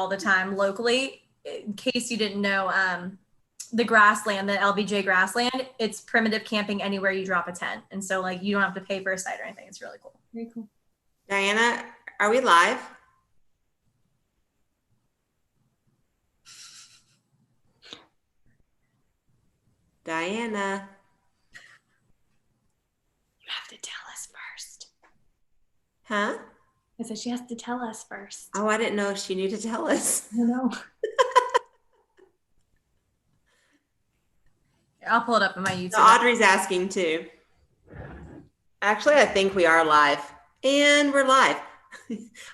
all the time locally. In case you didn't know, the grassland, the LBJ grassland, it's primitive camping anywhere you drop a tent. And so like you don't have to pay for a site or anything. It's really cool. Very cool. Diana, are we live? Diana. You have to tell us first. Huh? I said she has to tell us first. Oh, I didn't know if she knew to tell us. I know. I'll pull it up on my YouTube. So Audrey's asking too. Actually, I think we are live. And we're live.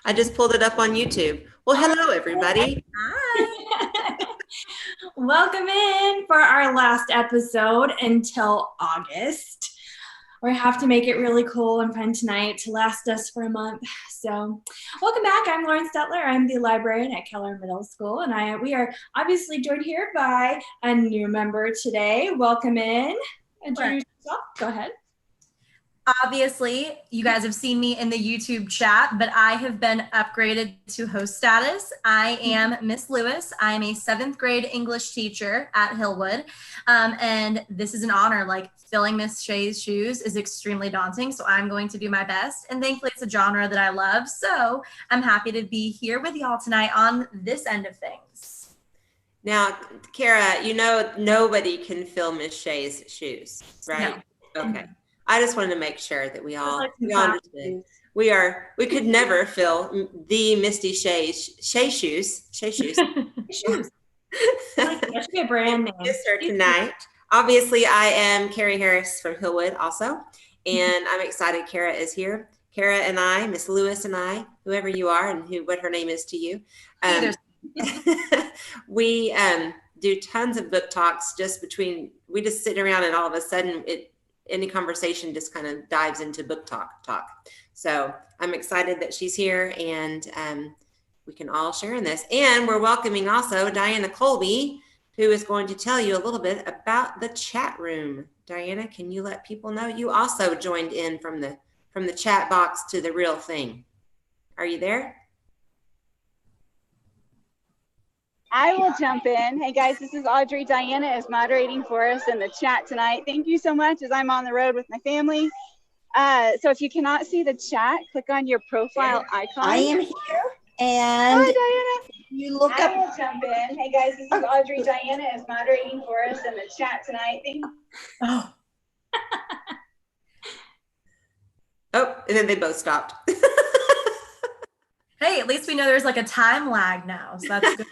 I just pulled it up on YouTube. Well, hello, everybody. Hi. Welcome in for our last episode until August. We have to make it really cool and fun tonight to last us for a month. So welcome back. I'm Lauren Stetler. I'm the librarian at Keller Middle School, and we are obviously joined here by a new member today. Welcome in. Introduce yourself. Go ahead. Obviously, you guys have seen me in the YouTube chat, but I have been upgraded to host status. I am Miss Lewis. I am a 7th grade English teacher at Hillwood. And this is an honor. Like filling Miss Shay's shoes is extremely daunting. So I'm going to do my best. And thankfully it's a genre that I love. So I'm happy to be here with y'all tonight on this end of things. Now, Kara, you know nobody can fill Miss Shay's shoes, right? No. Okay. I just wanted to make sure that we all understood. We could never fill the Misty Shay shoes. Shoes. That should be a brand name. Miss her tonight. Obviously, I am Carrie Harris from Hillwood also, and I'm excited Kara is here. Kara and I, Miss Lewis and I, whoever you are and what her name is to you. We do tons of book talks we just sit around and all of a sudden any conversation just kind of dives into book talk. So I'm excited that she's here and we can all share in this. And we're welcoming also Diana Colby, who is going to tell you a little bit about the chat room. Diana, can you let people know you also joined in from the chat box to the real thing? Are you there? I will jump in. Hey guys, this is Audrey. Diana is moderating for us in the chat tonight. Thank you so much as I'm on the road with my family. So if you cannot see the chat, click on your profile icon. I am here. And hi, Diana. You look I will jump in. Hey guys, this is Audrey. Diana is moderating for us in the chat tonight. Thank you. Oh. Oh, and then they both stopped. Hey, at least we know there's like a time lag now. So that's good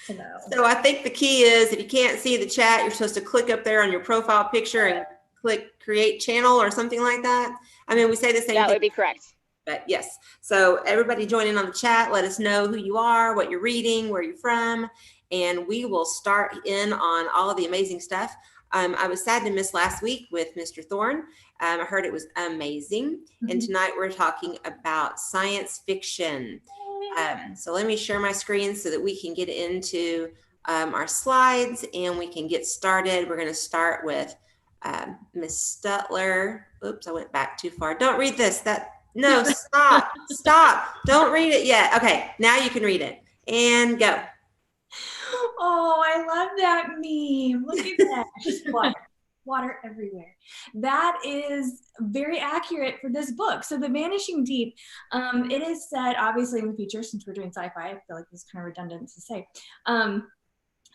to know. So I think the key is if you can't see the chat, you're supposed to click up there on your profile picture and click create channel or something like that. I mean, we say the same thing. That would be correct. But yes, so everybody join in on the chat. Let us know who you are, what you're reading, where you're from, and we will start in on all of the amazing stuff. I was sad to miss last week with Mr. Thorne. I heard it was amazing. Mm-hmm. And tonight we're talking about science fiction. So let me share my screen so that we can get into our slides and we can get started. We're going to start with Miss Stutler. Oops, I went back too far. Don't read this. No, stop, stop. Don't read it yet. Okay, now you can read it and go. Oh, I love that meme. Look at that. Just water everywhere. That is very accurate for this book. So The Vanishing Deep, it is set obviously in the future since we're doing sci-fi. I feel like this is kind of redundant to say.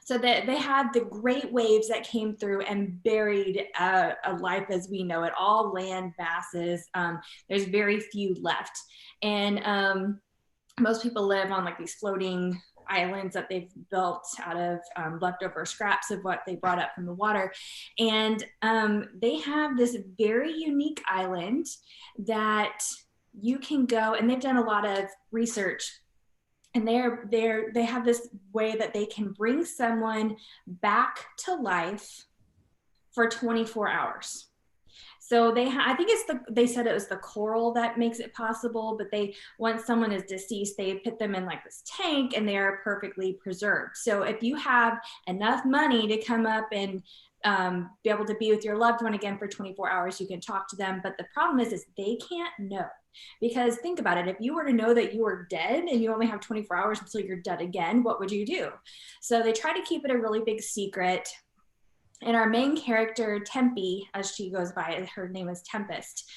So that they had the great waves that came through and buried a life as we know it, all land masses. There's very few left. And most people live on like these floating islands that they've built out of leftover scraps of what they brought up from the water. And they have this very unique island that you can go, and they've done a lot of research, and they have this way that they can bring someone back to life for 24 hours. So I think they said it was the coral that makes it possible, but once someone is deceased, they put them in like this tank and they are perfectly preserved. So if you have enough money to come up and be able to be with your loved one again for 24 hours. You can talk to them, but the problem is they can't know. Because think about it, if you were to know that you were dead and you only have 24 hours until you're dead again, what would you do? So they try to keep it a really big secret. And our main character, Tempe, as she goes by, her name is Tempest,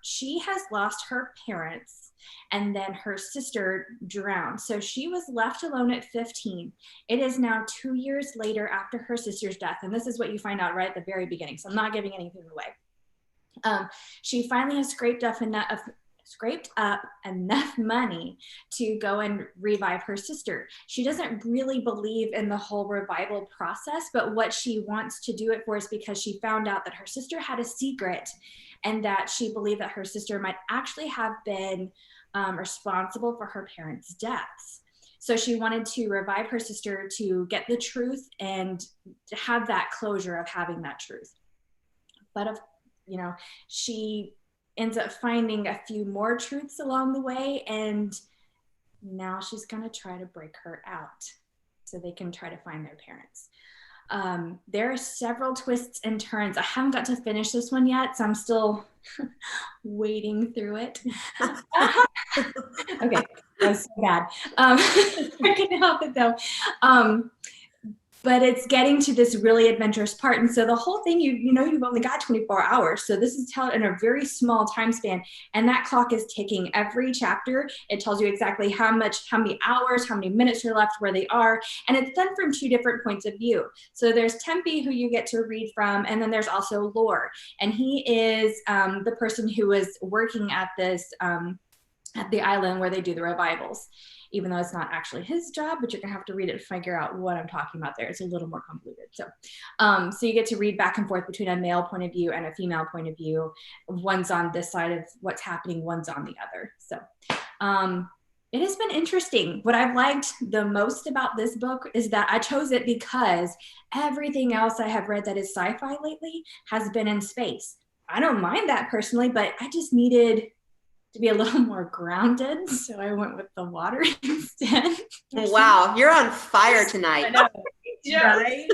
she has lost her parents, and then her sister drowned. So she was left alone at 15. It is now 2 years later after her sister's death. And this is what you find out right at the very beginning. So I'm not giving anything away. She finally has scraped up enough money to go and revive her sister. She doesn't really believe in the whole revival process, but what she wants to do it for is because she found out that her sister had a secret, and that she believed that her sister might actually have been responsible for her parents' deaths. So she wanted to revive her sister to get the truth and to have that closure of having that truth. But she ends up finding a few more truths along the way, and now she's going to try to break her out so they can try to find their parents. There are several twists and turns. I haven't got to finish this one yet, so I'm still wading through it. Okay, that was so bad. I can help it though. But it's getting to this really adventurous part. And so the whole thing, you've only got 24 hours. So this is told in a very small time span. And that clock is ticking every chapter. It tells you exactly how many hours, how many minutes are left, where they are. And it's done from 2 different points of view. So there's Tempe, who you get to read from. And then there's also Lore. And he is the person who is working at this, at the island where they do the revivals, even though it's not actually his job, but you're gonna have to read it to figure out what I'm talking about there. It's a little more convoluted. So you get to read back and forth between a male point of view and a female point of view. One's on this side of what's happening, one's on the other. So it has been interesting. What I've liked the most about this book is that I chose it because everything else I have read that is sci-fi lately has been in space. I don't mind that personally, but I just needed to be a little more grounded, so I went with the water instead. Wow, you're on fire tonight. I know. Yeah. Right?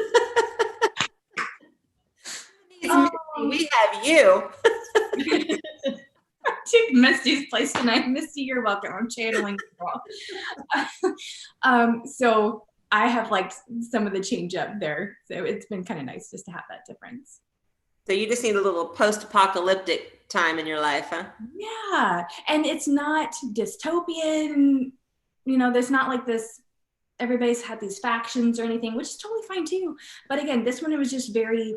We have you. I took Misty's place tonight. Misty, you're welcome. I'm channeling you all. So I have liked some of the change up there. So it's been kind of nice just to have that difference. So you just need a little post-apocalyptic time in your life, huh? Yeah. And it's not dystopian. There's not like this, everybody's had these factions or anything, which is totally fine too. But again, this one, it was just very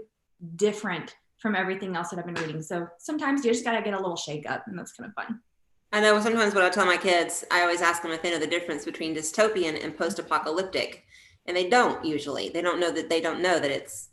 different from everything else that I've been reading. So sometimes you just got to get a little shake up, and that's kind of fun. I know sometimes what I tell my kids, I always ask them if they know the difference between dystopian and post-apocalyptic. And they don't usually. They don't know that it's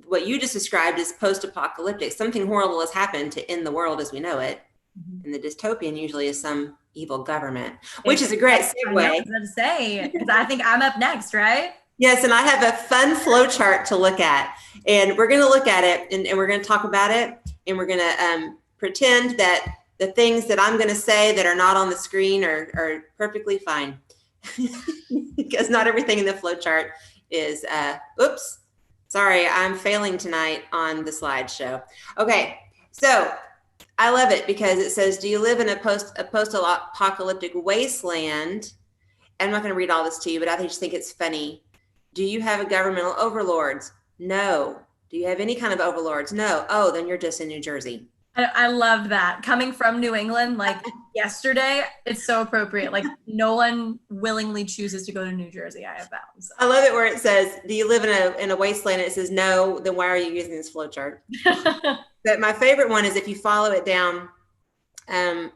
what you just described as post-apocalyptic. Something horrible has happened to end the world as we know it. Mm-hmm. And the dystopian usually is some evil government, which is a great segue. I was going to say, because I think I'm up next, right? Yes, and I have a fun flow chart to look at. And we're going to look at it, and we're going to talk about it, and we're going to pretend that the things that I'm going to say that are not on the screen are perfectly fine. Because not everything in the flow chart is, oops. Sorry, I'm failing tonight on the slideshow. Okay, so I love it because it says, do you live in a post-apocalyptic wasteland? And I'm not going to read all this to you, but I just think it's funny. Do you have a governmental overlords? No. Do you have any kind of overlords? No. Oh, then you're just in New Jersey. I love that. Coming from New England, like yesterday, it's so appropriate. Like no one willingly chooses to go to New Jersey, I have found. So. I love it where it says, do you live in a wasteland? And it says, no, then why are you using this flow chart? But my favorite one is if you follow it down,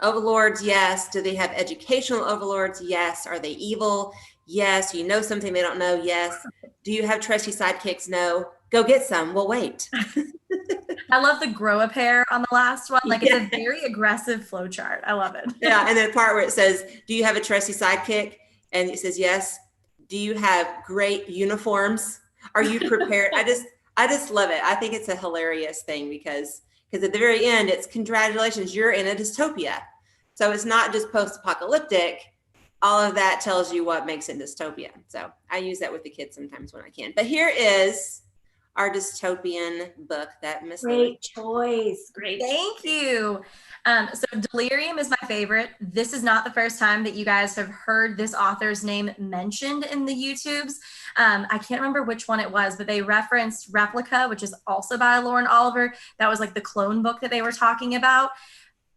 overlords, yes. Do they have educational overlords? Yes. Are they evil? Yes. You know something they don't know? Yes. Do you have trusty sidekicks? No. Go get some. We'll wait. I love the grow a pair on the last one. Like it's a very aggressive flow chart. I love it. Yeah. And then the part where it says, do you have a trusty sidekick? And it says, yes. Do you have great uniforms? Are you prepared? I just love it. I think it's a hilarious thing because at the very end, it's congratulations, you're in a dystopia. So it's not just post-apocalyptic. All of that tells you what makes it dystopia. So I use that with the kids sometimes when I can. But here is our dystopian book that Miss Lewis. Great choice. Great. Thank you. So Delirium is my favorite. This is not the first time that you guys have heard this author's name mentioned in the YouTubes. I can't remember which one it was, but they referenced Replica, which is also by Lauren Oliver. That was like the clone book that they were talking about.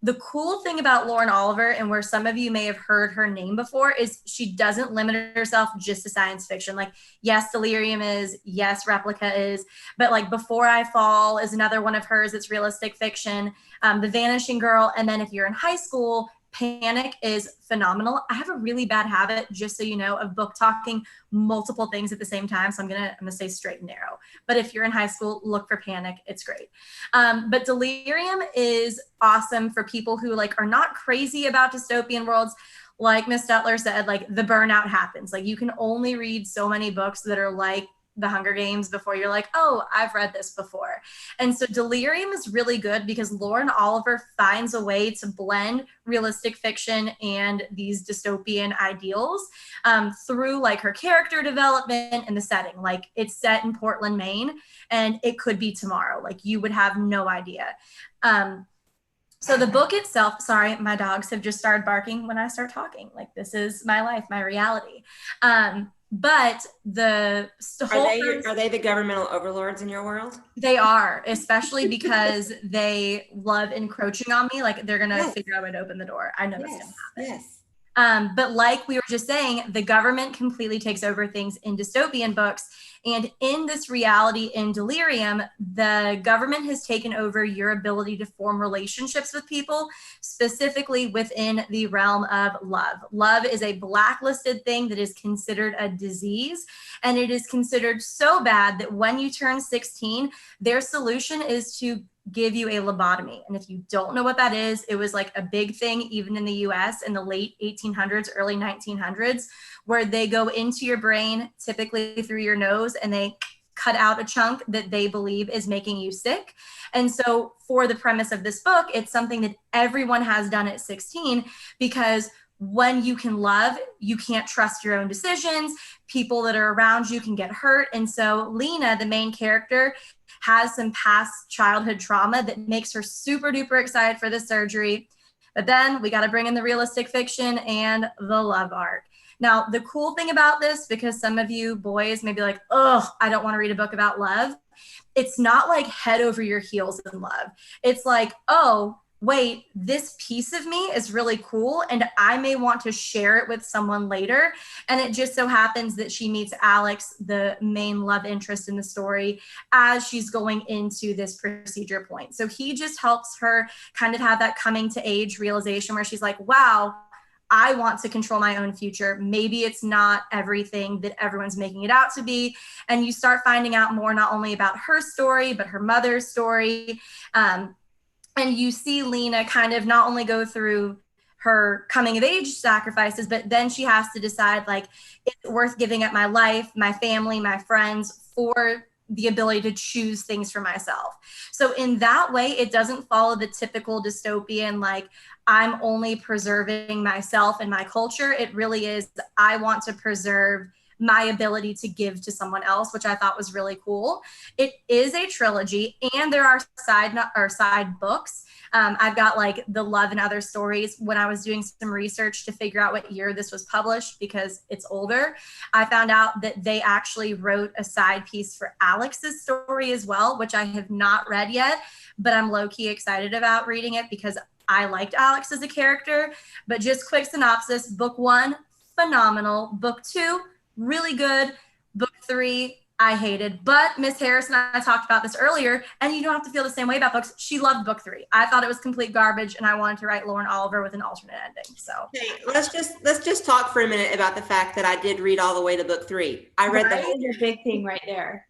The cool thing about Lauren Oliver, and where some of you may have heard her name before, is she doesn't limit herself just to science fiction. Like, yes, Delirium is, yes, Replica is, but like Before I Fall is another one of hers. It's realistic fiction. The Vanishing Girl. And then if you're in high school, Panic is phenomenal. I have a really bad habit, just so you know, of book talking multiple things at the same time. So I'm gonna stay straight and narrow. But if you're in high school, look for Panic. It's great. But Delirium is awesome for people who like are not crazy about dystopian worlds. Like Miss Stutler said, like the burnout happens. Like you can only read so many books that are like the Hunger Games before you're like, oh, I've read this before. And so Delirium is really good because Lauren Oliver finds a way to blend realistic fiction and these dystopian ideals through like her character development and the setting. Like it's set in Portland, Maine, and it could be tomorrow. Like you would have no idea. So the book itself, sorry, my dogs have just started barking when I start talking. Like this is my life, my reality. But the whole are they the governmental overlords in your world? They are, especially because they love encroaching on me. Like they're gonna figure out a way to open the door. I know that's gonna happen. Yes. But like we were just saying, the government completely takes over things in dystopian books. And in this reality in Delirium, the government has taken over your ability to form relationships with people, specifically within the realm of love. Love is a blacklisted thing that is considered a disease. And it is considered so bad that when you turn 16, their solution is to give you a lobotomy. And if you don't know what that is, it was like a big thing even in the US in the late 1800s, early 1900s, where they go into your brain, typically through your nose, and they cut out a chunk that they believe is making you sick. And so for the premise of this book, it's something that everyone has done at 16 because when you can love, you can't trust your own decisions. People that are around you can get hurt. And so Lena, the main character, has some past childhood trauma that makes her super duper excited for the surgery. But then we got to bring in the realistic fiction and the love arc. Now, the cool thing about this, because some of you boys may be like, oh, I don't want to read a book about love. It's not like head over your heels in love. It's like, oh, wait, this piece of me is really cool and I may want to share it with someone later. And it just so happens that she meets Alex, the main love interest in the story, as she's going into this procedure point. So he just helps her kind of have that coming to age realization where she's like, wow, I want to control my own future. Maybe it's not everything that everyone's making it out to be. And you start finding out more, not only about her story, but her mother's story. And you see Lena kind of not only go through her coming of age sacrifices, but then she has to decide, like, is it worth giving up my life, my family, my friends for the ability to choose things for myself? So in that way, it doesn't follow the typical dystopian, like, I'm only preserving myself and my culture. It really is, I want to preserve my ability to give to someone else, which I thought was really cool. It is a trilogy, and there are side books. I've got like The Love and Other Stories. When I was doing some research to figure out what year this was published, because it's older, I found out that they actually wrote a side piece for Alex's story as well, which I have not read yet, but I'm low-key excited about reading it because I liked Alex as a character. But just quick synopsis: book 1, phenomenal. Book 2, really good. Book 3, I hated. But Miss Harris and I talked about this earlier, and you don't have to feel the same way about books. She loved book 3. I thought it was complete garbage, and I wanted to write Lauren Oliver with an alternate ending. So okay, let's just talk for a minute about the fact that I did read all the way to book 3. I read that is a big thing right there.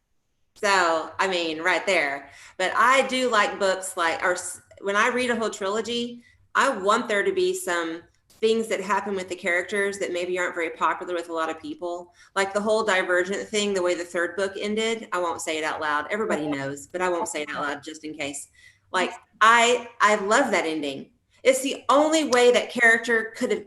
So I mean, right there. But I do like books like, or when I read a whole trilogy, I want there to be some things that happen with the characters that maybe aren't very popular with a lot of people. Like the whole Divergent thing, the way the 3rd book ended. I won't say it out loud. Everybody knows, but I won't say it out loud just in case. Like, I love that ending. It's the only way that character could have,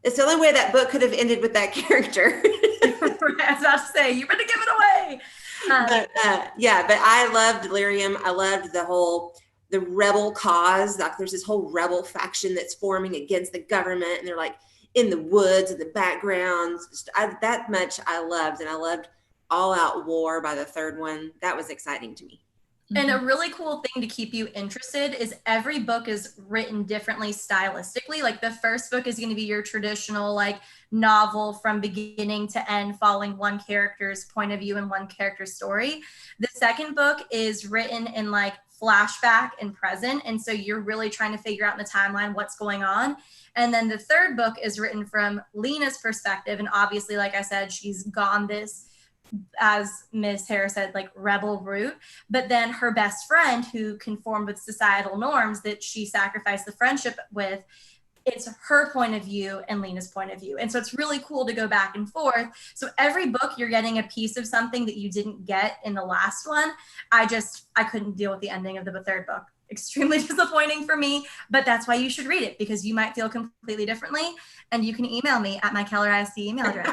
it's the only way that book could have ended with that character. I was about to say, you better give it away. But I loved Delirium. I loved the rebel cause. Like there's this whole rebel faction that's forming against the government, and they're like in the woods in the backgrounds. That much I loved, and I loved All Out War by the third one. That was exciting to me. And a really cool thing to keep you interested is every book is written differently stylistically. Like the first book is going to be your traditional like novel from beginning to end, following one character's point of view and one character's story. The second book is written in like flashback and present. And so you're really trying to figure out in the timeline what's going on. And then the third book is written from Lena's perspective. And obviously, like I said, she's gone this, as Ms. Harris said, like rebel route, but then her best friend who conformed with societal norms that she sacrificed the friendship with, it's her point of view and Lena's point of view. And so it's really cool to go back and forth. So every book you're getting a piece of something that you didn't get in the last one. I couldn't deal with the ending of the third book. Extremely disappointing for me, but that's why you should read it, because you might feel completely differently. And you can email me at my Keller ISD email address.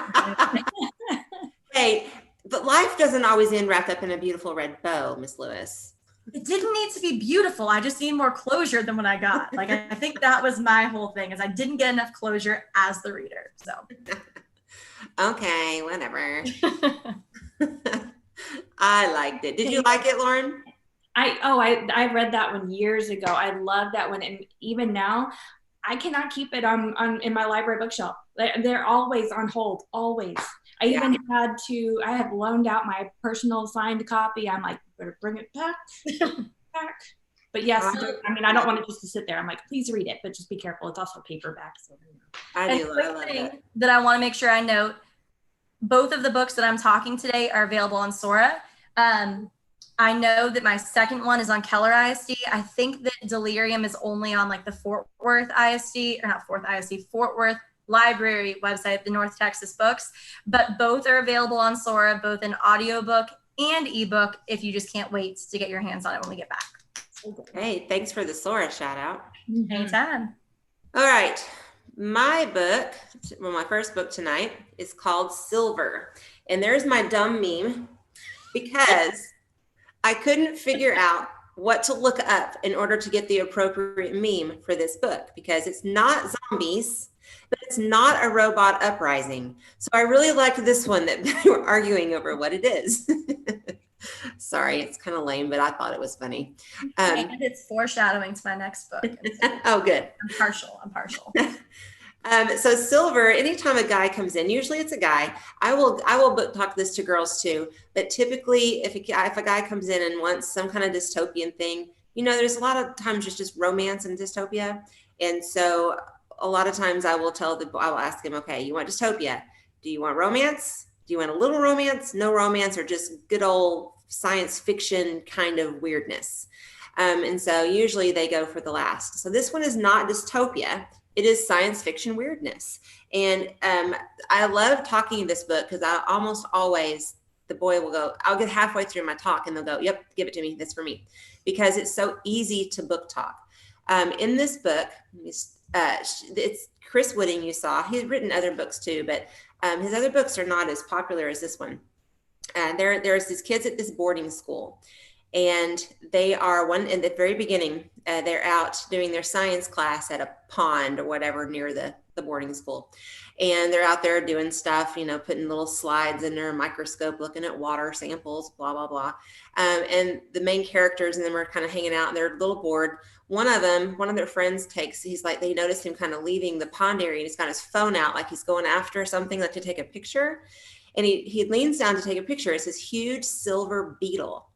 Hey, but life doesn't always end wrapped up in a beautiful red bow, Miss Lewis. It didn't need to be beautiful. I just need more closure than what I got. Like, I think that was my whole thing, is I didn't get enough closure as the reader. So. Okay, whatever. I liked it. Did you like it, Lauren? I read that one years ago. I love that one. And even now, I cannot keep it on in my library bookshelf. They're always on hold, always. I even I have loaned out my personal signed copy. I'm like, better bring it back. But yes, I don't want it just to sit there. I'm like, please read it, but just be careful. It's also paperback. So. I do love it. That I want to make sure I note, both of the books that I'm talking today are available on Sora. I know that my second one is on Keller ISD. I think that Delirium is only on like the Fort Worth Library website, the North Texas Books, but both are available on Sora, both in audiobook and ebook, if you just can't wait to get your hands on it when we get back. Hey, thanks for the Sora shout out. Anytime. All right. My first book tonight is called Silver. And there's my dumb meme, because I couldn't figure out what to look up in order to get the appropriate meme for this book, because it's not zombies, but it's not a robot uprising. So I really liked this one that they were arguing over what it is. Sorry, it's kind of lame, but I thought it was funny. And it's foreshadowing to my next book. Oh, good. I'm partial. So Silver, anytime a guy comes in, usually it's a guy. I will book talk this to girls too, but typically if a guy comes in and wants some kind of dystopian thing, there's a lot of times just romance and dystopia. And so a lot of times I will ask him, okay, you want dystopia? Do you want romance? Do you want a little romance, no romance, or just good old science fiction kind of weirdness? And so usually they go for the last. So this one is not dystopia. It is science fiction weirdness. And I love talking this book because I almost always, the boy will go, I'll get halfway through my talk and they'll go, yep, give it to me. That's for me. Because it's so easy to book talk. In this book, it's Chris Wooding you saw. He's written other books too, but his other books are not as popular as this one. There's these kids at this boarding school. And they are in the very beginning, they're out doing their science class at a pond or whatever near the boarding school. And they're out there doing stuff, putting little slides in their microscope, looking at water samples, blah, blah, blah. And the main characters and them are kind of hanging out and they're a little bored. One of their friends they noticed him kind of leaving the pond area and he's got his phone out like he's going after something, like to take a picture. And he leans down to take a picture. It's this huge silver beetle.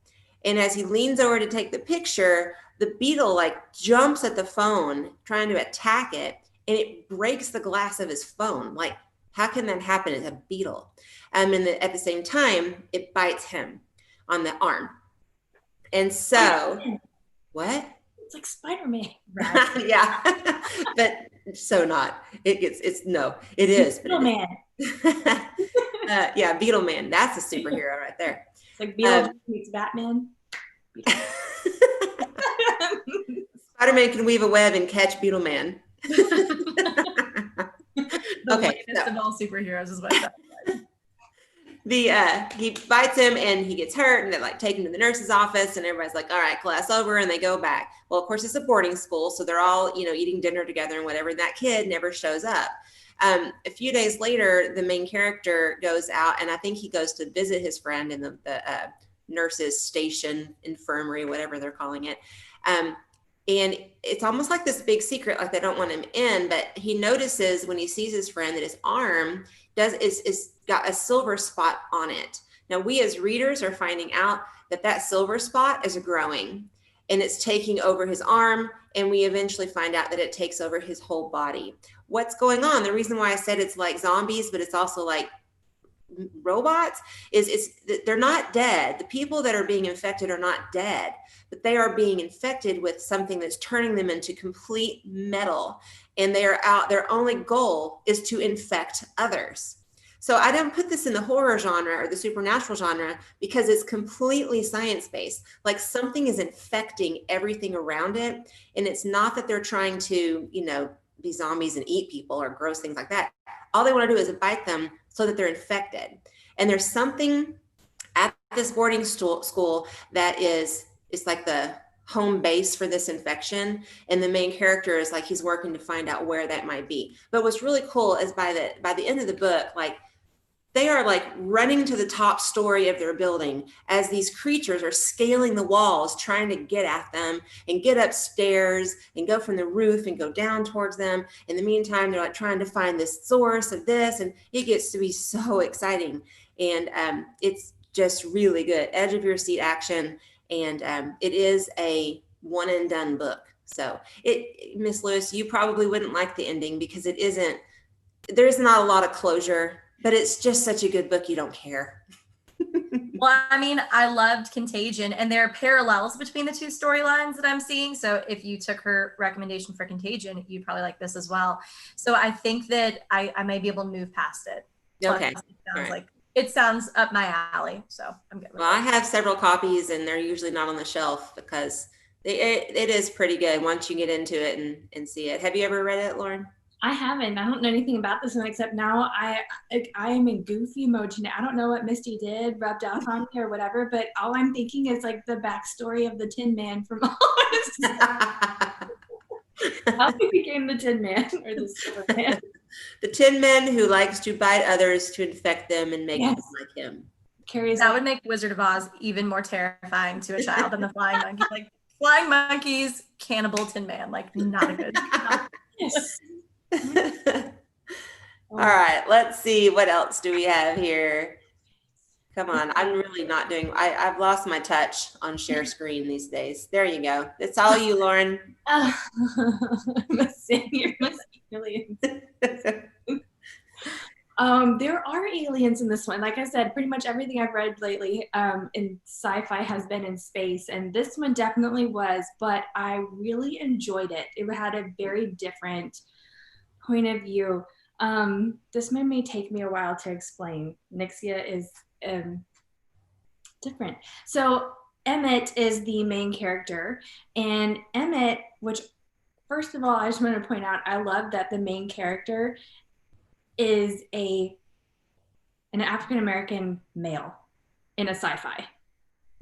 And as he leans over to take the picture, the beetle jumps at the phone, trying to attack it, and it breaks the glass of his phone. Like, how can that happen? It's a beetle. And at the same time, it bites him on the arm. And so, what? It's like Spider-Man. Right? Yeah, but so not. It is. Beetle Man. Yeah, Beetle Man. That's a superhero right there. It's like Beetle meets Batman. Spider-Man can weave a web and catch Beetle Man. The latest of all superheroes is what I said. he bites him and he gets hurt, and they like take him to the nurse's office, and everybody's like, all right, class over, and they go back. Well, of course, it's a boarding school, so they're all, eating dinner together and whatever. And that kid never shows up. A few days later, the main character goes out, and I think he goes to visit his friend in the nurse's station, infirmary, whatever they're calling it. And it's almost like this big secret, like they don't want him in, but he notices when he sees his friend that his arm is got a silver spot on it. Now, we as readers are finding out that silver spot is growing, and it's taking over his arm, and we eventually find out that it takes over his whole body. What's going on? The reason why I said it's like zombies, but it's also like robots, is they're not dead. The people that are being infected are not dead, but they are being infected with something that's turning them into complete metal, and they are out. Their only goal is to infect others. So I don't put this in the horror genre or the supernatural genre because it's completely science-based. Like something is infecting everything around it, and it's not that they're trying to, be zombies and eat people or gross things like that. All they want to do is bite them so that they're infected. And there's something at this boarding school that it's like the home base for this infection. And the main character is like, he's working to find out where that might be. But what's really cool is by the end of the book, like they are like running to the top story of their building as these creatures are scaling the walls, trying to get at them and get upstairs and go from the roof and go down towards them. In the meantime, they're like trying to find this source of this, and it gets to be so exciting. And it's just really good, edge of your seat action. And it is a one and done book. So Miss Lewis, you probably wouldn't like the ending because there's not a lot of closure. But it's just such a good book, you don't care. Well, I mean, I loved Contagion, and there are parallels between the two storylines that I'm seeing. So if you took her recommendation for Contagion, you'd probably like this as well. So I think that I may be able to move past it. Okay. It sounds up my alley. So I'm good with Well, I have several copies, and they're usually not on the shelf because it is pretty good once you get into it and see it. Have you ever read it, Lauren? I haven't. I don't know anything about this one except now I am in goofy mode today. I don't know what Misty did, rubbed off on me or whatever, but all I'm thinking is like the backstory of the Tin Man from how he became the Tin Man or the Superman. The Tin Man who likes to bite others to infect them and make them like him. That would make Wizard of Oz even more terrifying to a child than the flying monkey. Like flying monkeys, cannibal Tin Man, like not a good. Yes. All right, let's see what else do we have here. Come on, I'm really not doing. I've lost my touch on share screen these days. There you go. It's all you, Lauren. There are aliens in this one. Like I said, pretty much everything I've read lately in sci-fi has been in space, and this one definitely was. But I really enjoyed it. It had a very different point of view. This one may take me a while to explain. Nyxia is different. So Emmett is the main character, and Emmett, which first of all, I just want to point out, I love that the main character is an African-American male in a sci-fi.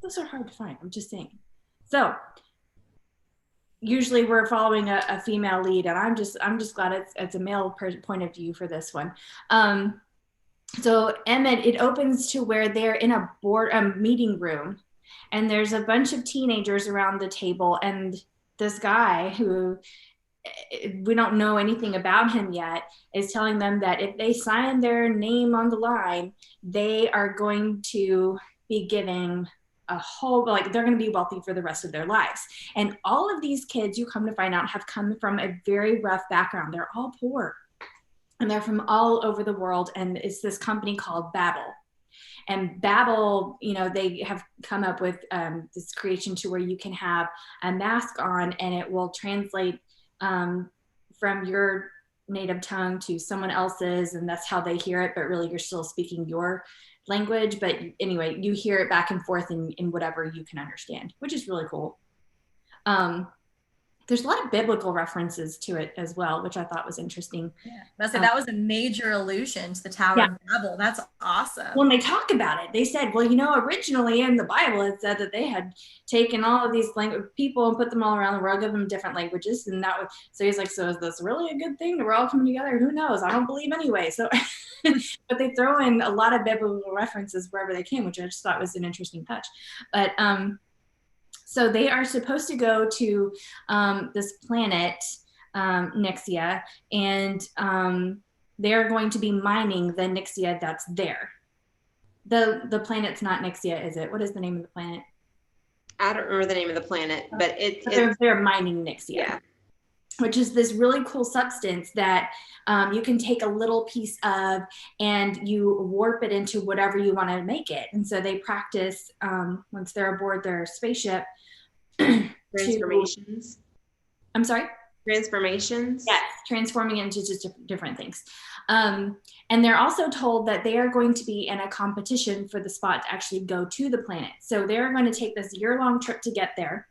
Those are hard to find, I'm just saying. So usually we're following a female lead, and I'm just glad it's a male point of view for this one. So Emmett, it opens to where they're in a meeting room, and there's a bunch of teenagers around the table, and this guy who we don't know anything about him yet is telling them that if they sign their name on the line, they are going to be giving a whole, like they're going to be wealthy for the rest of their lives. And all of these kids, you come to find out, have come from a very rough background. They're all poor, and they're from all over the world. And it's this company called Babbel. And Babbel, they have come up with this creation to where you can have a mask on, and it will translate from your native tongue to someone else's, and that's how they hear it, but really you're still speaking your language. But anyway, you hear it back and forth in whatever you can understand, which is really cool. there's a lot of biblical references to it as well, which I thought was interesting. Yeah. That was a major allusion to the Tower of Babel. That's awesome. When they talk about it, they said, well, originally in the Bible, it said that they had taken all of these people and put them all around the world, give them different languages. And so he's like, so is this really a good thing? We're all coming together? Who knows? I don't believe anyway. So, but they throw in a lot of biblical references wherever they can, which I just thought was an interesting touch. But, so they are supposed to go to this planet, Nixia, and they're going to be mining the Nixia that's there. The planet's not Nixia, is it? What is the name of the planet? I don't remember the name of the planet, but they're mining Nixia. Yeah. Which is this really cool substance that you can take a little piece of and you warp it into whatever you want to make it. And so they practice once they're aboard their spaceship. Transformations. I'm sorry? Transformations. Yes, transforming into just different things. And they're also told that they are going to be in a competition for the spot to actually go to the planet. So they're going to take this year-long trip to get there.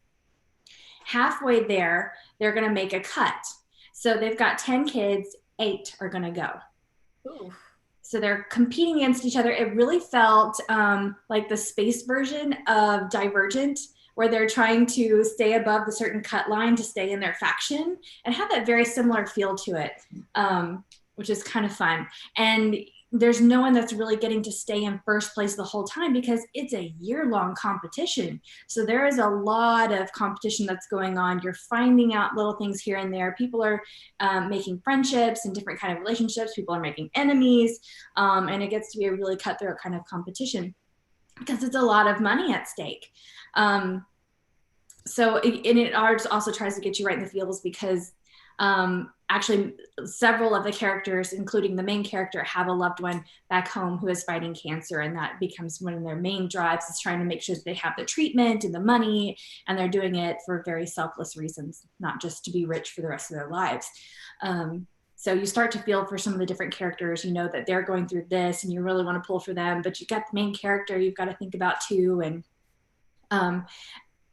Halfway there, they're going to make a cut. So they've got 10 kids, 8 are going to go. Ooh. So they're competing against each other. It really felt like the space version of Divergent, where they're trying to stay above the certain cut line to stay in their faction, and had that very similar feel to it, which is kind of fun. And there's no one that's really getting to stay in first place the whole time because it's a year-long competition. So there is a lot of competition that's going on. You're finding out little things here and there. People are making friendships and different kind of relationships. People are making enemies, and it gets to be a really cutthroat kind of competition because it's a lot of money at stake. So it also tries to get you right in the feels because actually several of the characters, including the main character, have a loved one back home who is fighting cancer, and that becomes one of their main drives, is trying to make sure that they have the treatment and the money, and they're doing it for very selfless reasons, not just to be rich for the rest of their lives. So you start to feel for some of the different characters, that they're going through this and you really want to pull for them, but you've got the main character you've got to think about too. And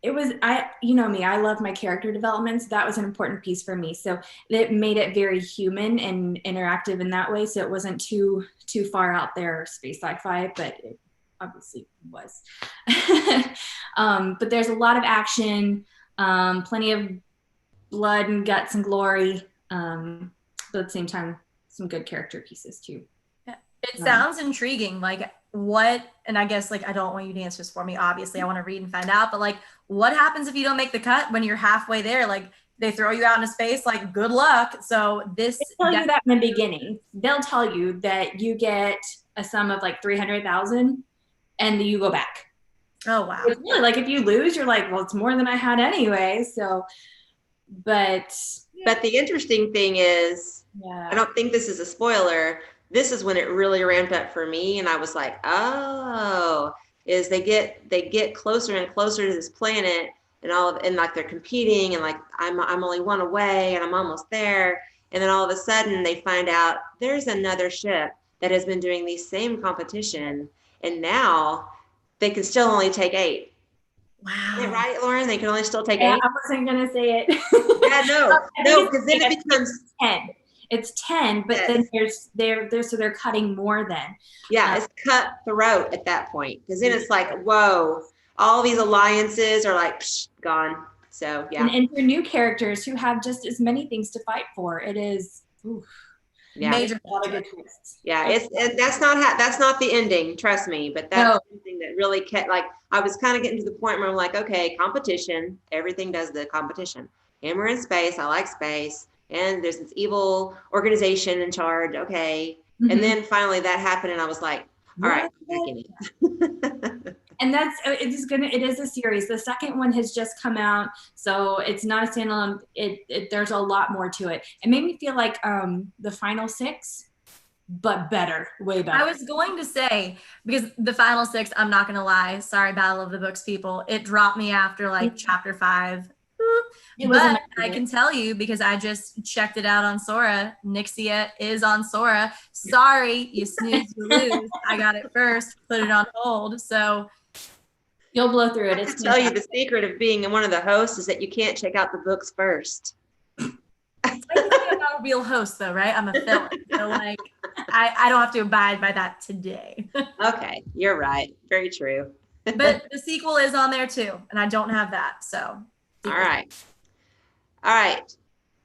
it was, me, I love my character development. So that was an important piece for me. So it made it very human and interactive in that way. So it wasn't too far out there space sci-fi, but it obviously was. But there's a lot of action, plenty of blood and guts and glory. But at the same time, some good character pieces too. Yeah. It sounds intriguing. Like what, and I guess I don't want you to answer this for me. Obviously I want to read and find out, but what happens if you don't make the cut when you're halfway there? They throw you out into space, good luck. So they tell you that in the beginning. They'll tell you that you get a sum of 300,000 and you go back. Oh, wow. It's really if you lose, you're well, it's more than I had anyway. So, but the interesting thing is, I don't think this is a spoiler. This is when it really ramped up for me. And I was like, is they get closer and closer to this planet and they're competing and I'm only one away and I'm almost there. And then all of a sudden they find out there's another ship that has been doing the same competition. And now they can still only take 8. Wow. Is that right, Lauren? They can only still take 8? I wasn't going to say it. Yeah, no, because then it becomes 10. It's 10, but then they're cutting more than. Yeah, it's cutthroat at that point. Because then it's whoa, all these alliances are gone. So, yeah. And for new characters who have just as many things to fight for, it is major. A lot of good twists. Yeah, that's not the ending, trust me. But that's something that really kept, I was kind of getting to the point where I'm okay, competition, everything does the competition. And we're in space, I like space. And there's this evil organization in charge. Okay. Mm-hmm. And then finally that happened. And I was like, all right, back in it. And it is a series. The second one has just come out. So it's not a standalone. There's a lot more to it. It made me feel like the final 6, but better, way better. I was going to say, because the final 6, I'm not going to lie. Sorry, Battle of the Books people. It dropped me after chapter 5. But I can tell you, because I just checked it out on Sora, Nixia is on Sora. Sorry, you snooze, you lose. I got it first, put it on hold. So You'll blow through it. I It's can tell you the fantastic. secret of being one of the hosts is that you can't check out the books first. I'm not a real host though, right? I'm a felon. So like I don't have to abide by that today. Okay, you're right. Very true. But the sequel is on there too, and I don't have that. So All right. All right.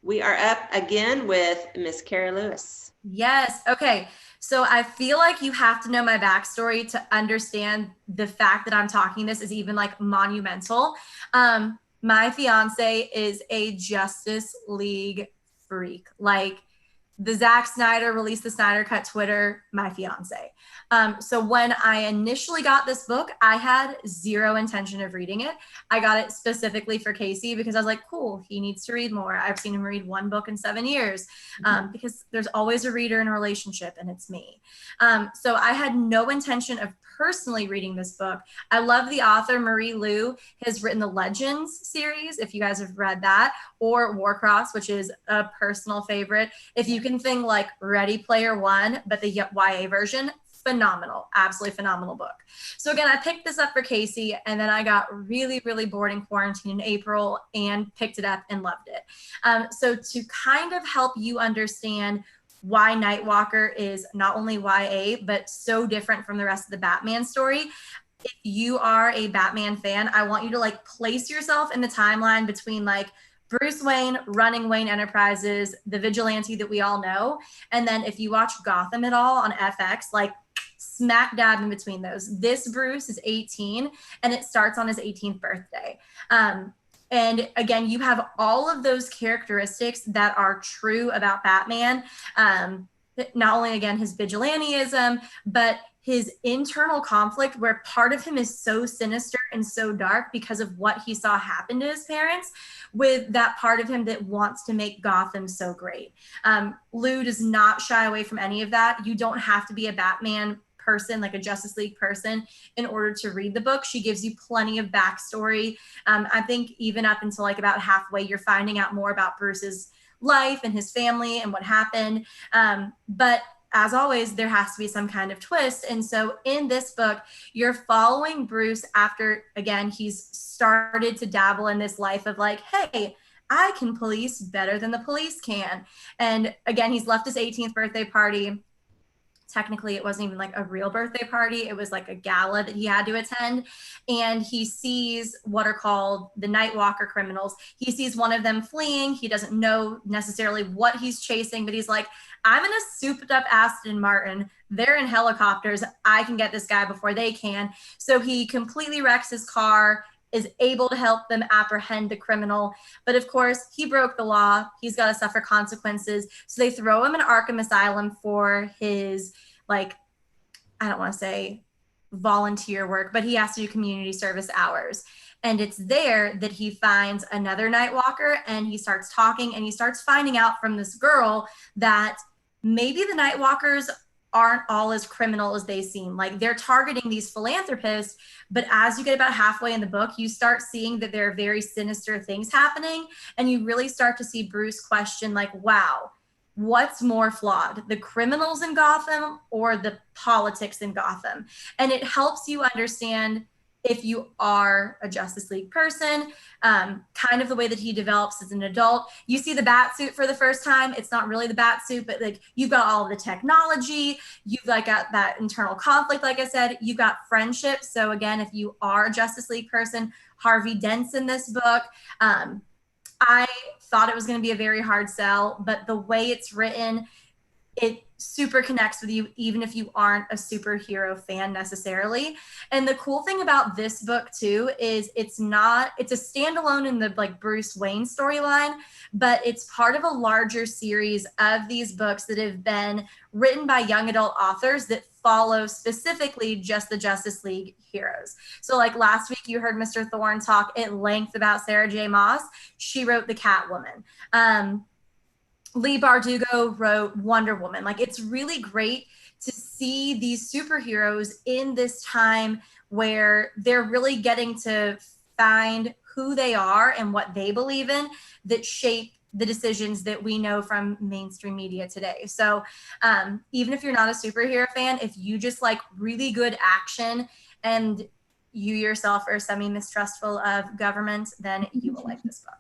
We are up again with Miss Carrie Lewis. Yes. Okay. So I feel like you have to know my backstory to understand the fact that I'm talking this is even like monumental. My fiance is a Justice League freak. Like the Zack Snyder released the Snyder Cut Twitter, my fiance. So when I initially got this book, I had zero intention of reading it. I got it specifically for Casey because I was like, cool, he needs to read more. I've seen him read one book in 7 years because there's always a reader in a relationship and it's me. So I had no intention of personally reading this book. I love the author, Marie Lu, has written the Legends series, if you guys have read that, or Warcross, which is a personal favorite. If you can think like Ready Player One, but the YA version, phenomenal, absolutely phenomenal book. So again, I picked this up for Casey, and then I got really, really bored in quarantine in April and picked it up and loved it. So to kind of help you understand why Nightwalker is not only YA, but so different from the rest of the Batman story. If you are a Batman fan, I want you to like place yourself in the timeline between like Bruce Wayne running Wayne Enterprises, the vigilante that we all know. And then if you watch Gotham at all on FX, like smack dab in between those. This Bruce is 18 and it starts on his 18th birthday. And again, you have all of those characteristics that are true about Batman. Not only, again, his vigilantism, but his internal conflict where part of him is so sinister and so dark because of what he saw happen to his parents, with that part of him that wants to make Gotham so great. Lou does not shy away from any of that. You don't have to be a Batman person, like a Justice League person, in order to read the book. She gives you plenty of backstory. I think even up until like about halfway, you're finding out more about Bruce's life and his family and what happened. But as always, there has to be some kind of twist. And so in this book, you're following Bruce after, again, he's started to dabble in this life of like, hey, I can police better than the police can. And again, he's left his 18th birthday party. Technically, it wasn't even like a real birthday party. It was like a gala that he had to attend. And he sees what are called the Nightwalker criminals. He sees one of them fleeing. He doesn't know necessarily what he's chasing, but he's like, I'm in a souped up Aston Martin. They're in helicopters. I can get this guy before they can. So he completely wrecks his car, is able to help them apprehend the criminal. But of course, he broke the law. He's got to suffer consequences. So they throw him in Arkham Asylum for his, like, I don't want to say volunteer work, but he has to do community service hours. And it's there that he finds another Nightwalker and he starts talking and he starts finding out from this girl that maybe the Nightwalkers aren't all as criminal as they seem. Like they're targeting these philanthropists, but as you get about halfway in the book, you start seeing that there are very sinister things happening. And you really start to see Bruce question like, wow, what's more flawed, the criminals in Gotham or the politics in Gotham? And it helps you understand if you are a Justice League person, kind of the way that he develops as an adult. You see the bat suit for the first time. It's not really the bat suit, but like you've got all of the technology. You've like got that internal conflict. Like I said, you've got friendship. So again, if you are a Justice League person, Harvey Dent's in this book. I thought it was going to be a very hard sell, but the way it's written, it super connects with you, even if you aren't a superhero fan necessarily. And the cool thing about this book too is it's a standalone in the like Bruce Wayne storyline, but it's part of a larger series of these books that have been written by young adult authors that follow specifically just the Justice League heroes. So like last week, you heard Mr. Thorne talk at length about Sarah J. Maas. She wrote the Catwoman. Leigh Bardugo wrote Wonder Woman. Like it's really great to see these superheroes in this time where they're really getting to find who they are and what they believe in that shape the decisions that we know from mainstream media today. So even if you're not a superhero fan, if you just like really good action and you yourself are semi-mistrustful of government, then you will like this book.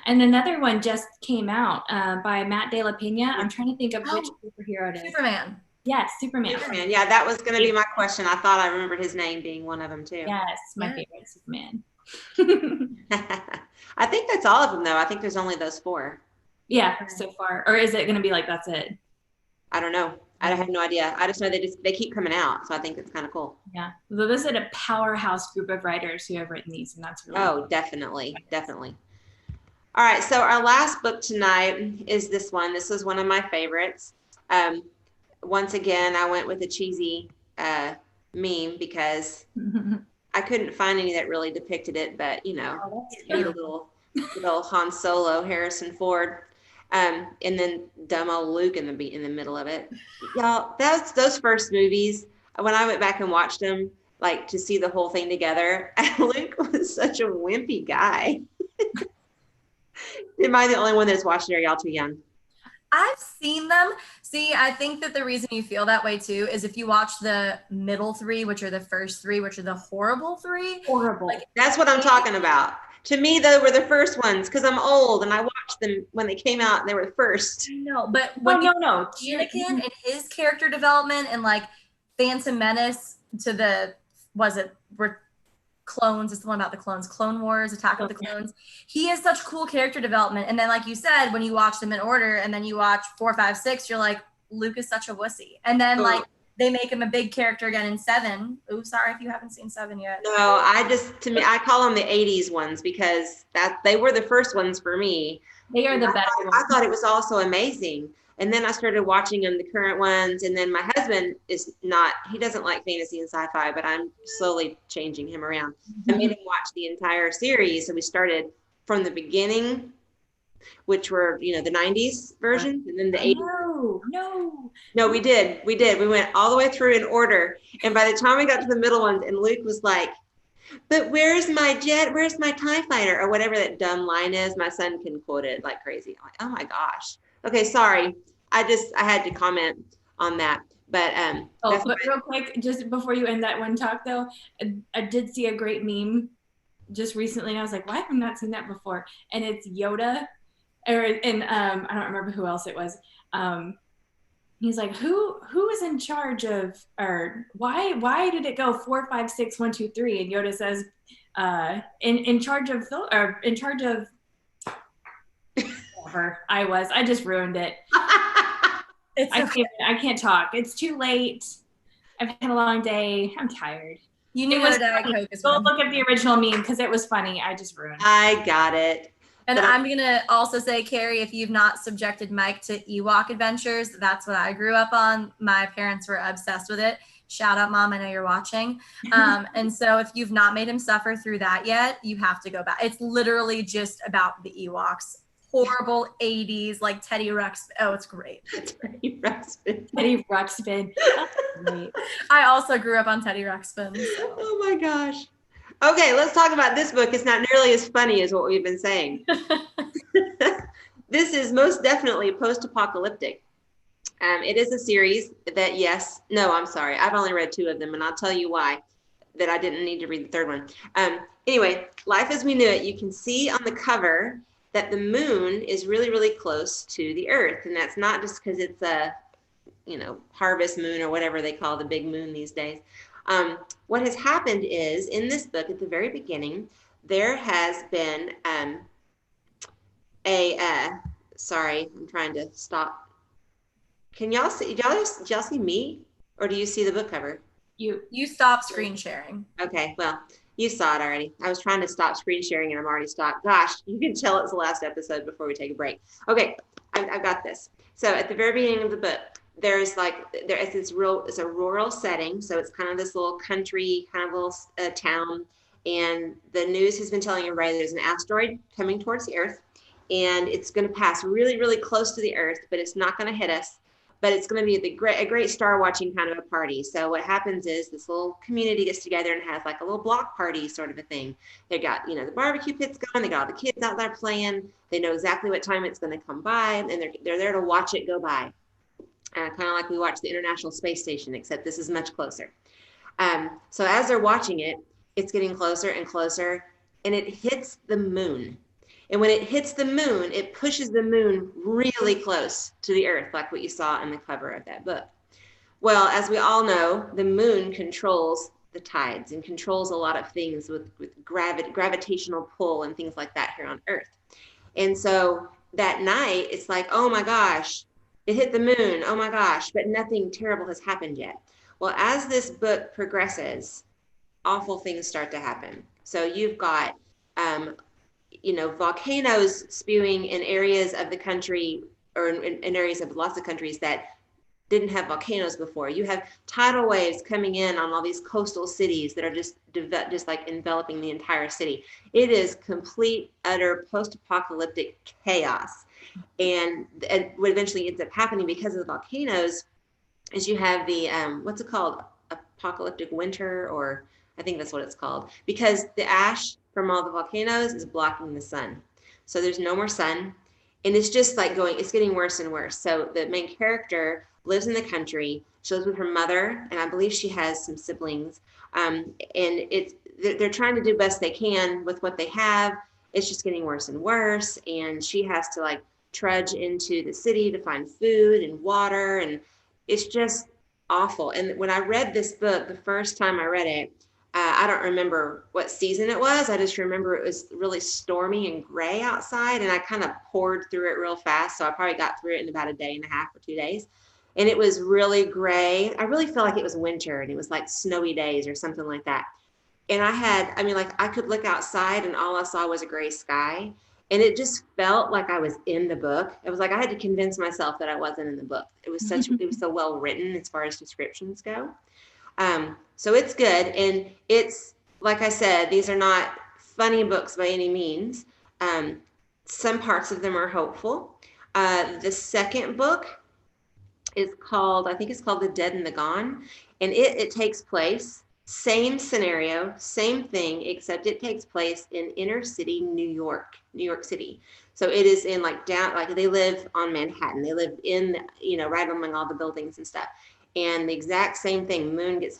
And another one just came out by Matt De La Pena. I'm trying to think of which superhero it is. Superman. Yes, Superman. Superman. Yeah, that was going to be my question. I thought I remembered his name being one of them too. Yes, my favorite Superman. I think that's all of them though. I think there's only those 4. Yeah, so far. Or is it going to be like that's it? I don't know. I have no idea. I just know they keep coming out, so I think it's kind of cool. Yeah. So this is a powerhouse group of writers who have written these, and that's really cool. Definitely. All right, so our last book tonight is this one. This was one of my favorites. Once again, I went with a cheesy meme because I couldn't find any that really depicted it, but you know, the little Han Solo, Harrison Ford. And then dumb old Luke in the middle of it. Y'all, those first movies, when I went back and watched them, like to see the whole thing together, Luke was such a wimpy guy. Am I the only one that's watched it, or y'all too young? I've seen them. See, I think that the reason you feel that way too is if you watch the middle 3, which are the first 3, which are the horrible 3. Horrible. Like, that's what I'm talking about. To me, they were the first ones because I'm old and I watched them when they came out and they were the first. No, but when no. Anakin and his character development and like Phantom Menace to we're clones, it's the one about the clones, Clone Wars, Attack of the Clones. He has such cool character development. And then like you said, when you watch them in order and then you watch 4, 5, 6, you're like, Luke is such a wussy. And then like they make him a big character again in 7. Ooh, sorry if you haven't seen 7 yet. No, I call them the 80s ones because they were the first ones for me. They are the better ones. I thought it was also amazing. And then I started watching them, the current ones. And then my husband he doesn't like fantasy and sci-fi, but I'm slowly changing him around. I made him watch the entire series. So we started from the beginning, which were, the 90s versions and then the 80s. No, we did. We went all the way through in order. And by the time we got to the middle ones and Luke was like, but where's my jet? Where's my TIE fighter? Or whatever that dumb line is. My son can quote it like crazy. I'm like, oh my gosh. Okay, sorry. I had to comment on that. But but real quick, just before you end that one talk though, I did see a great meme just recently and I was like, why have I not seen that before? And it's Yoda. I don't remember who else it was. He's like, who is in charge of, or why did it go 4, 5, 6, 1, 2, 3? And Yoda says, in charge of whatever I just ruined it. I can't talk. It's too late. I've had a long day. I'm tired. You knew what a Diet Coke is. Go look at the original meme because it was funny. I just ruined it. I got it. And I'm going to also say, Carrie, if you've not subjected Mike to Ewok adventures, that's what I grew up on. My parents were obsessed with it. Shout out, Mom. I know you're watching. And so if you've not made him suffer through that yet, you have to go back. It's literally just about the Ewoks. Horrible 80s, like Teddy Ruxpin. Oh, it's great. Teddy Ruxpin. I also grew up on Teddy Ruxpin. So. Oh my gosh. Okay, let's talk about this book. It's not nearly as funny as what we've been saying. This is most definitely post-apocalyptic. It is a series that, I'm sorry. I've only read 2 of them, and I'll tell you why, that I didn't need to read the 3rd one. Anyway, Life as We Knew It, you can see on the cover that the moon is really, really close to the earth. And that's not just because it's a, harvest moon or whatever they call the big moon these days. What has happened is in this book at the very beginning, there has been sorry, I'm trying to stop. Can y'all see, y'all see me or do you see the book cover? You stop screen sharing. Okay, well, you saw it already. I was trying to stop screen sharing and I'm already stopped. Gosh, you can tell it's the last episode before we take a break. Okay, I've got this. So at the very beginning of the book, it's a rural setting. So it's kind of this little country, kind of little town. And the news has been telling everybody there's an asteroid coming towards the earth and it's going to pass really, really close to the earth, but it's not going to hit us. But it's going to be a great star watching kind of a party. So what happens is this little community gets together and has like a little block party sort of a thing. They got, the barbecue pits going. They got all the kids out there playing. They know exactly what time it's going to come by, and they're there to watch it go by. Kind of like we watch the International Space Station, except this is much closer. So as they're watching it, it's getting closer and closer, and it hits the moon. And when it hits the moon, it pushes the moon really close to the earth, like what you saw in the cover of that book. Well, as we all know, the moon controls the tides and controls a lot of things with gravitational pull and things like that here on Earth. And so that night, it's like, oh my gosh, it hit the moon. Oh my gosh, but nothing terrible has happened yet. Well, as this book progresses, awful things start to happen. So you've got, volcanoes spewing in areas of the country, or in areas of lots of countries that didn't have volcanoes before. You have tidal waves coming in on all these coastal cities that are just like enveloping the entire city. It is complete, utter post-apocalyptic chaos. And what eventually ends up happening because of the volcanoes is you have the, what's it called? Apocalyptic winter, or I think that's what it's called, because the ash from all the volcanoes is blocking the sun. So there's no more sun. And it's just like it's getting worse and worse. So the main character lives in the country. She lives with her mother, and I believe she has some siblings. And they're trying to do best they can with what they have. It's just getting worse and worse. And she has to like trudge into the city to find food and water. And it's just awful. And when I read this book, the first time I read it, I don't remember what season it was. I just remember it was really stormy and gray outside, and I kind of poured through it real fast. So I probably got through it in about a day and a half or 2 days. And it was really gray. I really felt like it was winter, and it was like snowy days or something like that. And I could look outside and all I saw was a gray sky. And it just felt like I was in the book. It was like I had to convince myself that I wasn't in the book. It was so well written as far as descriptions go. So it's good. And it's, like I said, these are not funny books by any means. Some parts of them are hopeful. The second book is called, I think it's called The Dead and the Gone. And it takes place, same scenario, same thing, except it takes place in inner city New York City. So it is in they live on Manhattan. They live in, right among all the buildings and stuff. And the exact same thing, moon gets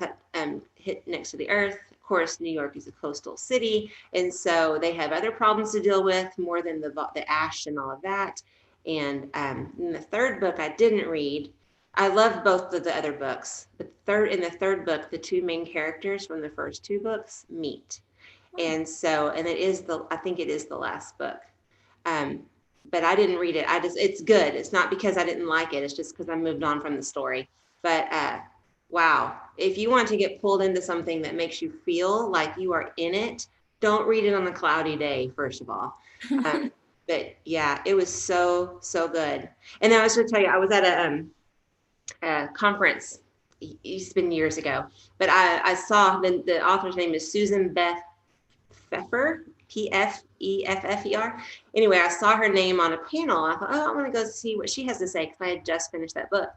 hit next to the earth. Of course, New York is a coastal city. And so they have other problems to deal with more than the ash and all of that. And in the third book I didn't read. I love both of the other books. In the third book, the two main characters from the first two books meet. And I think it is the last book. But I didn't read it. It's good. It's not because I didn't like it. It's just because I moved on from the story. But wow, if you want to get pulled into something that makes you feel like you are in it, don't read it on a cloudy day, first of all. But yeah, it was so, so good. And then I was going to tell you, I was at a conference. It's been years ago, but I saw the author's name is Susan Beth Pfeffer, Pfeffer. Anyway, I saw her name on a panel. I thought, oh, I want to go see what she has to say, because I had just finished that book.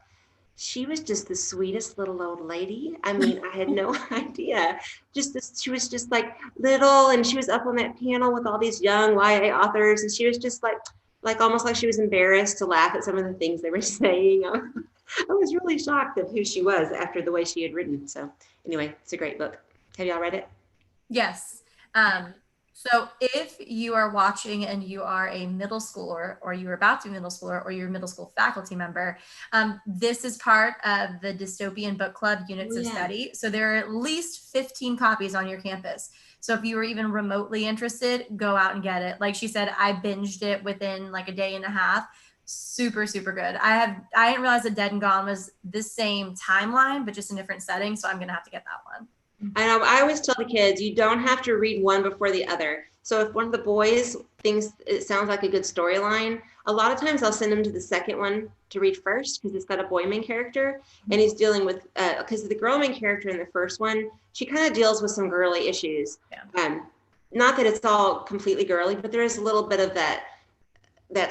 She was just the sweetest little old lady. I mean, I had no idea. She was just like little, and she was up on that panel with all these young YA authors, and she was just like almost like she was embarrassed to laugh at some of the things they were saying. I was really shocked of who she was after the way she had written. So anyway, it's a great book. Have y'all read it? Yes. So if you are watching and you are a middle schooler, or you're about to be middle schooler, or you're a middle school faculty member, this is part of the Dystopian Book Club Units of Study. So there are at least 15 copies on your campus. So if you were even remotely interested, go out and get it. Like she said, I binged it within like a day and a half. Super, super good. I didn't realize that Dead and Gone was the same timeline, but just in different settings. So I'm going to have to get that one. I know. I always tell the kids, you don't have to read one before the other. So if one of the boys thinks it sounds like a good storyline, a lot of times I'll send them to the second one to read first, because it's got a boy main character, and he's dealing with, because the girl main character in the first one, she kind of deals with some girly issues. Yeah. Not that it's all completely girly, but there is a little bit of that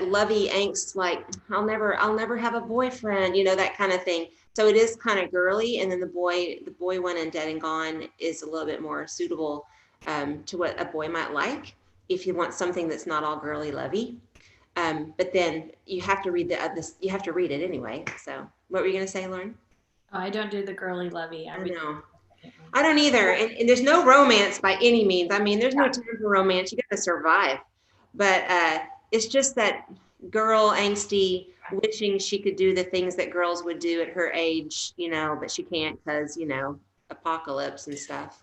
lovey angst, like I'll never have a boyfriend, that kind of thing. So it is kind of girly, and then the boy one in Dead and Gone is a little bit more suitable to what a boy might like if you want something that's not all girly lovey. But then you have to read you have to read it anyway. So what were you going to say, Lauren? Oh, I don't do the girly lovey. I know. I don't either. And there's no romance by any means. I mean, there's no time for romance. You got to survive. But it's just that girl angsty, wishing she could do the things that girls would do at her age, but she can't because, apocalypse and stuff.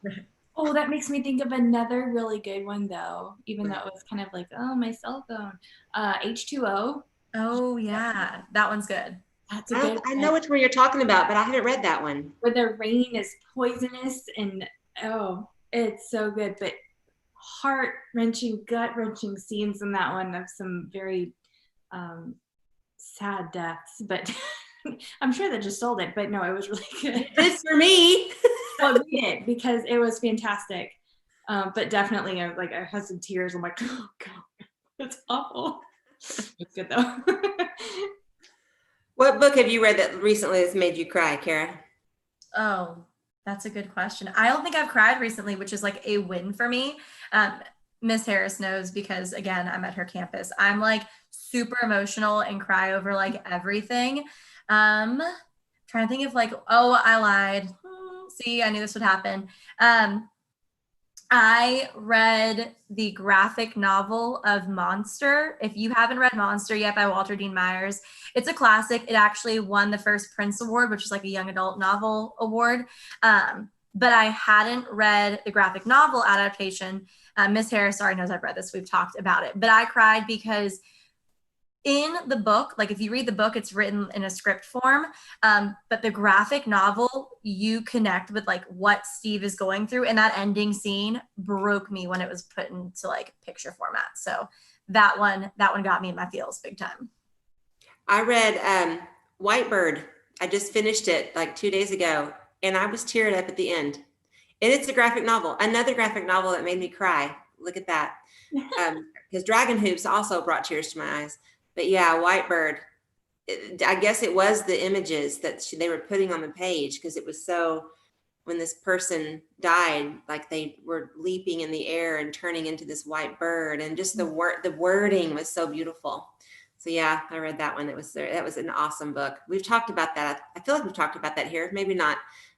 Oh, that makes me think of another really good one, though, even though it was kind of like, oh, my cell phone. H2O. Oh, yeah. That one's good. That's a good I know which one you're talking about, but I haven't read that one. Where the rain is poisonous and, oh, it's so good. But heart-wrenching, gut-wrenching scenes in that one of some very sad deaths. But I'm sure that just sold it. But no, it was really good. It's for me. Well, read it because it was fantastic. But definitely, I had some tears. I'm like, oh God, that's awful. It's good though. What book have you read that recently that's made you cry, Kara? Oh, that's a good question. I don't think I've cried recently, which is like a win for me. Miss Harris knows because, again, I'm at her campus. I'm like super emotional and cry over like everything. Trying to think of like, oh, I lied. See, I knew this would happen. I read the graphic novel of Monster. If you haven't read Monster yet by Walter Dean Myers, it's a classic. It actually won the first Prince Award, which is like a young adult novel award. But I hadn't read the graphic novel adaptation. Miss Harris already knows I've read this. We've talked about it. But I cried because in the book, like if you read the book, it's written in a script form, but the graphic novel, you connect with like what Steve is going through, and that ending scene broke me when it was put into like picture format. So that one got me in my feels big time. I read Whitebird. I just finished it like 2 days ago, and I was teared up at the end. And it's a graphic novel, another graphic novel that made me cry. Look at that. Because Dragon Hoops also brought tears to my eyes. But yeah, Whitebird, I guess it was the images that they were putting on the page, because it was so, when this person died, like they were leaping in the air and turning into this white bird, and just the wording was so beautiful. So yeah, I read that one. That was an awesome book. We've talked about that. I feel like we've talked about that here. Maybe not.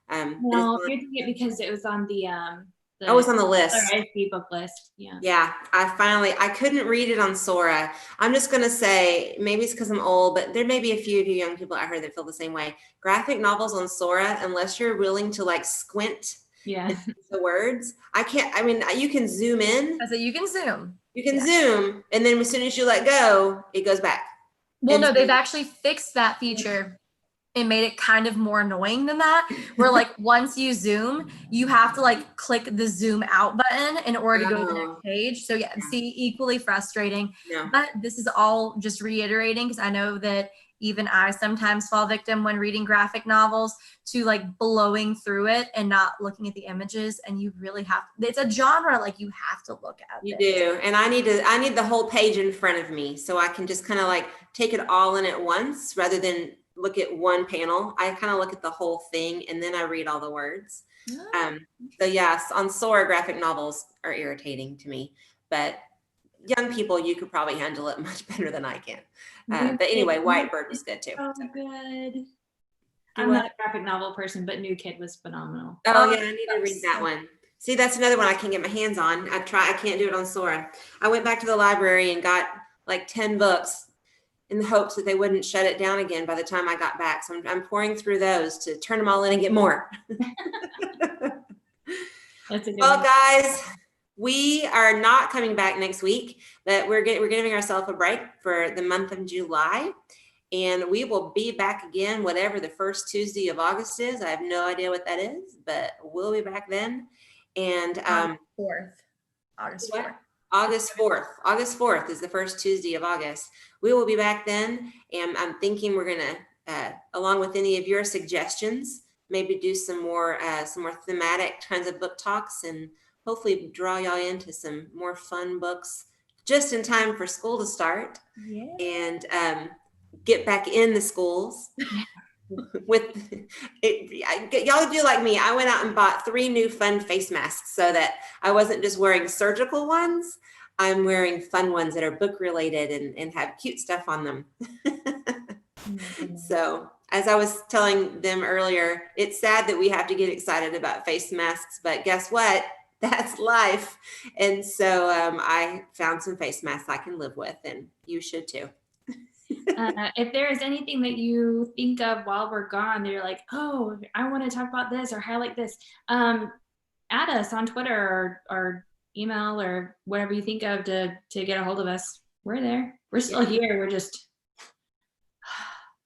No, you're doing it because it was on the I was on the list. RSV book list. Yeah. Yeah. I couldn't read it on Sora. I'm just going to say, maybe it's because I'm old, but there may be a few of you young people out here that feel the same way. Graphic novels on Sora, unless you're willing to like squint the words, you can zoom in. I said, you can zoom. You can zoom. And then as soon as you let go, it goes back. Well, no, they've actually fixed that feature and made it kind of more annoying than that, where like once you zoom, you have to like click the zoom out button in order to go to the next page. So yeah, see, equally frustrating. Yeah. But this is all just reiterating, because I know that even I sometimes fall victim when reading graphic novels to like blowing through it and not looking at the images. And you really have, it's a genre, like you have to look at You it. do. And I need the whole page in front of me so I can just kind of like take it all in at once rather than look at one panel. I kind of look at the whole thing and then I read all the words. So yes, on Sora, graphic novels are irritating to me, but young people, you could probably handle it much better than I can. But anyway, Whitebird was good too. Oh, good. I'm not a graphic novel person, but New Kid was phenomenal. Oh yeah, I need to read that one. See, that's another one I can't get my hands on. I can't do it on Sora. I went back to the library and got like 10 books in the hopes that they wouldn't shut it down again by the time I got back. So I'm pouring through those to turn them all in and get more. That's a good Well, one. guys, we are not coming back next week, but we're giving ourselves a break for the month of July. And we will be back again, whatever the first Tuesday of August is. I have no idea what that is, but we'll be back then. And August 4th. August 4th. August 4th is the first Tuesday of August. We will be back then. And I'm thinking we're going to, along with any of your suggestions, maybe do some more thematic kinds of book talks and hopefully draw y'all into some more fun books just in time for school to start. Yeah. And get back in the schools. With it, y'all do like me. I went out and bought 3 new fun face masks so that I wasn't just wearing surgical ones. I'm wearing fun ones that are book related and have cute stuff on them. So as I was telling them earlier, it's sad that we have to get excited about face masks, but guess what? That's life. And so I found some face masks I can live with, and you should too. If there is anything that you think of while we're gone, you're like, oh, I want to talk about this or highlight this, add us on Twitter or email or whatever you think of to get a hold of us. We're there. We're still here. We're just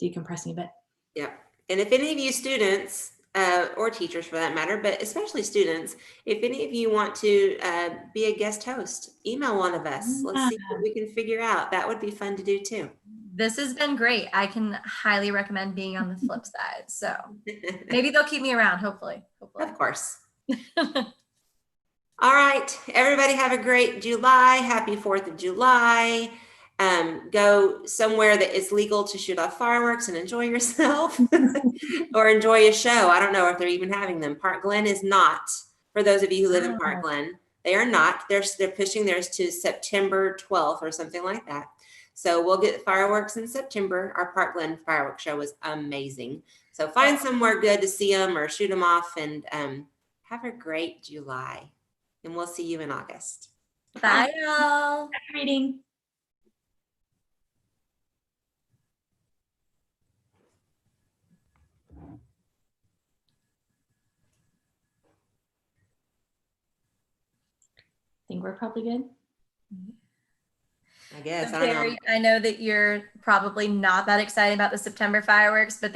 decompressing a bit. Yep. And if any of you students or teachers for that matter, but especially students, if any of you want to be a guest host, email one of us. Let's see what we can figure out. That would be fun to do too. This has been great. I can highly recommend being on the flip side. So maybe they'll keep me around, hopefully. Of course. All right, everybody have a great July. Happy 4th of July. Go somewhere that it's legal to shoot off fireworks and enjoy yourself or enjoy a show. I don't know if they're even having them. Park Glen is not. For those of you who live in Park Glen, they are not. They're pushing theirs to September 12th or something like that. So we'll get fireworks in September. Our Park Glen fireworks show was amazing. So find somewhere good to see them or shoot them off, and have a great July. And we'll see you in August. Bye, y'all. Happy reading. Think we're probably good. I guess. I don't know. I know that you're probably not that excited about the September fireworks, but they